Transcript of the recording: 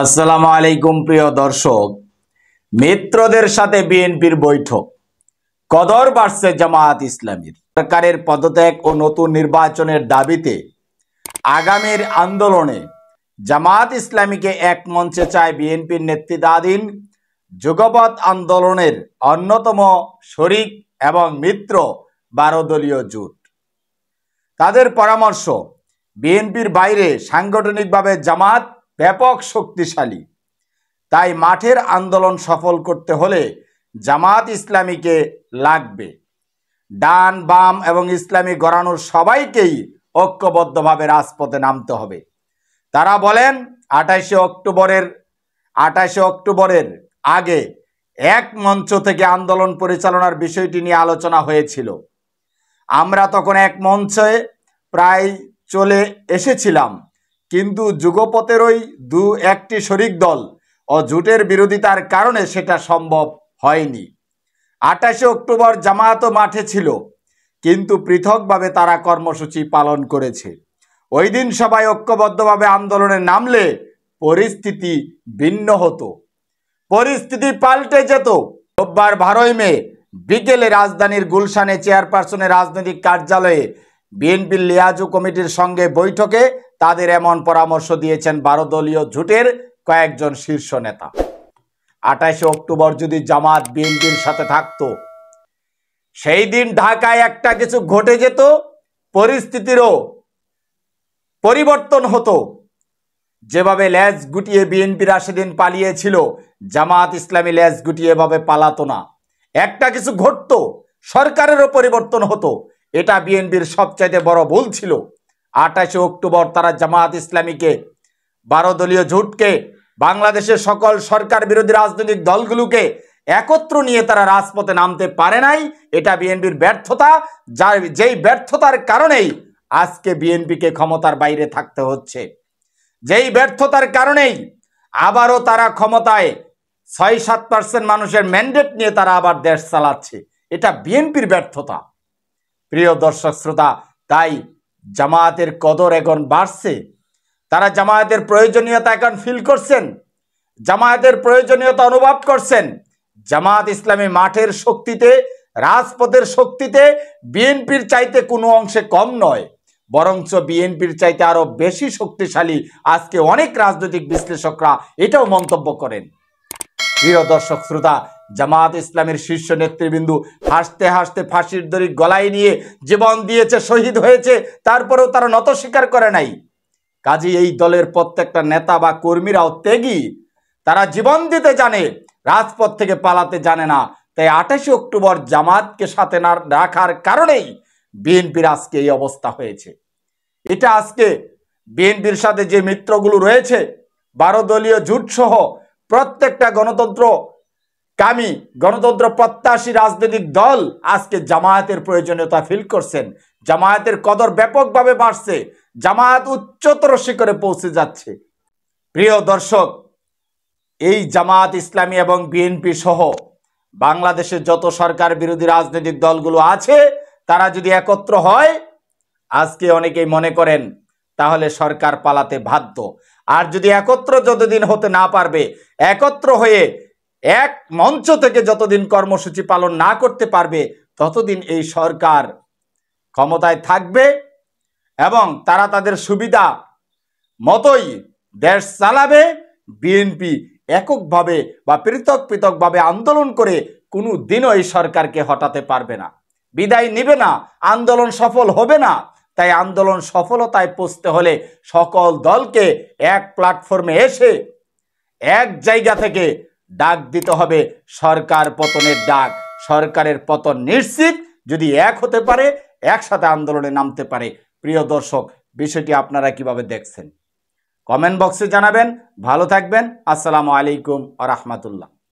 আসসালামু আলাইকুম প্রিয় দর্শক, মিত্রদের সাথে বিএনপির বৈঠক, কদর বাড়ছে জামায়াত ইসলামীর। সরকারের পদত্যাগ ও নতুন নির্বাচনের দাবিতে আগামীর আন্দোলনে জামায়াত ইসলামীকে এক মঞ্চে চায় বিএনপির নেতৃত্বাধীন যুগপৎ আন্দোলনের অন্যতম শরিক এবং মিত্র 12 দলীয় জোট। তাদের পরামর্শ, বিএনপির বাইরে সাংগঠনিকভাবে জামায়াত ব্যাপক শক্তিশালী, তাই মাঠের আন্দোলন সফল করতে হলে জামায়াত ইসলামীকে লাগবে। ডান বাম এবং ইসলামী গড়ানোর সবাইকেই ঐক্যবদ্ধভাবে রাজপথে নামতে হবে। তারা বলেন 28শে অক্টোবরের আগে এক মঞ্চ থেকে আন্দোলন পরিচালনার বিষয়টি নিয়ে আলোচনা হয়েছিল। আমরা তখন এক মঞ্চে প্রায় চলে এসেছিলাম, কিন্তু যুগপথের ওই একটি শরিক দল ও জোটের বিরোধিতার কারণে সেটা সম্ভব হয়নি। 28শে অক্টোবর জামায়াতও মাঠে ছিল, কিন্তু পৃথকভাবে তারা কর্মসূচি পালন করেছে। ওই দিন সবাই ঐক্যবদ্ধভাবে আন্দোলনে নামলে পরিস্থিতি ভিন্ন হতো, পরিস্থিতি পাল্টে যেত। রোববার 12 মে বিকেলে রাজধানীর গুলশানে চেয়ারপারসনের রাজনৈতিক কার্যালয়ে বিএনপির লিয়াজু কমিটির সঙ্গে বৈঠকে তাদের এমন পরামর্শ দিয়েছেন 12 দলীয় জোটের কয়েকজন শীর্ষ নেতা। 28শে অক্টোবর যদি জামাত বিএনপির সাথে থাকতো, সেই দিন ঢাকায় একটা কিছু ঘটে যেত, পরিস্থিতিরও পরিবর্তন হতো। যেভাবে লেজ গুটিয়ে বিএনপিরা সেদিন পালিয়েছিল, জামাত ইসলামী লেজ গুটিয়ে এভাবে পালাতো না। একটা কিছু ঘটতো, সরকারেরও পরিবর্তন হতো। এটা বিএনপির সবচাইতে বড় ভুল ছিল। 28শে অক্টোবর তারা জামাত ইসলামীকে, 12 দলীয় জোটকে, বাংলাদেশের সকল সরকার বিরোধী রাজনৈতিক দলগুলোকে একত্র নিয়ে তারা রাজপথে নামতে পারে নাই। এটা বিএনপির ব্যর্থতা, যেই ব্যর্থতার কারণেই আজকে বিএনপিকে ক্ষমতার বাইরে থাকতে হচ্ছে। যেই ব্যর্থতার কারণেই আবারও তারা ক্ষমতায় 6-7% মানুষের ম্যান্ডেট নিয়ে তারা আবার দেশ চালাচ্ছে। এটা বিএনপির ব্যর্থতা। প্রিয় দর্শক শ্রোতা, তাই জামায়াতের কদর এখন বাড়ছে। তারা জামায়াতের প্রয়োজনীয়তা এখন ফিল করছেন, জামায়াতের প্রয়োজনীয়তা অনুভব করছেন। জামায়াত ইসলামী মাঠের শক্তিতে, রাজপথের শক্তিতে বিএনপির চাইতে কোনো অংশে কম নয়, বরঞ্চ বিএনপির চাইতে আরো বেশি শক্তিশালী। আজকে অনেক রাজনৈতিক বিশ্লেষকরা এটাও মন্তব্য করেন। প্রিয় দর্শক শ্রোতা, জামায়াত ইসলামের শীর্ষ নেতৃবৃন্দ হাসতে হাসতে ফাঁসির দড়ি গলায় নিয়ে জীবন দিয়েছে, শহীদ হয়েছে, তারপরেও তারা নত স্বীকার করে নাই। কাজে এই দলের প্রত্যেকটা নেতা বা কর্মীরাও ত্যাগী, তারা জীবন দিতে জানে, রাজপথ থেকে পালাতে জানে না। তাই 28শে অক্টোবর জামায়াতকে সাথে না রাখার কারণেই বিএনপির আজকে এই অবস্থা হয়েছে। এটা আজকে বিএনপির সাথে যে মিত্রগুলো রয়েছে, 12 দলীয় জোট সহ প্রত্যেকটা গণতন্ত্রকামী, গণতন্ত্র প্রত্যাশী রাজনৈতিক দল আজকে জামায়াতের প্রয়োজনীয়তা ফিল করছেন। জামায়াতের কদর ব্যাপকভাবে বাড়ছে, জামায়াত উচ্চতর শিখরে পৌঁছে যাচ্ছে। প্রিয় দর্শক, এই জামায়াত ইসলামী এবং বিএনপি সহ বাংলাদেশের যত সরকার বিরোধী রাজনৈতিক দলগুলো আছে, তারা যদি একত্র হয়, আজকে অনেকেই মনে করেন তাহলে সরকার পালাতে বাধ্য। আর যদি একত্র যতদিন হতে না পারবে, একত্র হয়ে এক মঞ্চ থেকে যতদিন কর্মসূচি পালন না করতে পারবে, ততদিন এই সরকার ক্ষমতায় থাকবে এবং তারা তাদের সুবিধা মতোই দেশ চালাবে। বিএনপি এককভাবে বা পৃথকভাবে আন্দোলন করে কোনো দিনও এই সরকারকে হটাতে পারবে না, বিদায় নিবে না, আন্দোলন সফল হবে না। তাই আন্দোলন সফলতায় পৌঁছতে হলে সকল দলকে এক প্ল্যাটফর্মে এসে এক জায়গা থেকে ডাক দিতে হবে, সরকার পতনের ডাক। সরকারের পতন নিশ্চিত যদি এক হতে পারে, একসাথে আন্দোলনে নামতে পারে। প্রিয় দর্শক, বিষয়টি আপনারা কিভাবে দেখছেন কমেন্ট বক্সে জানাবেন। ভালো থাকবেন। আসসালামু আলাইকুম ওয়া রাহমাতুল্লাহ।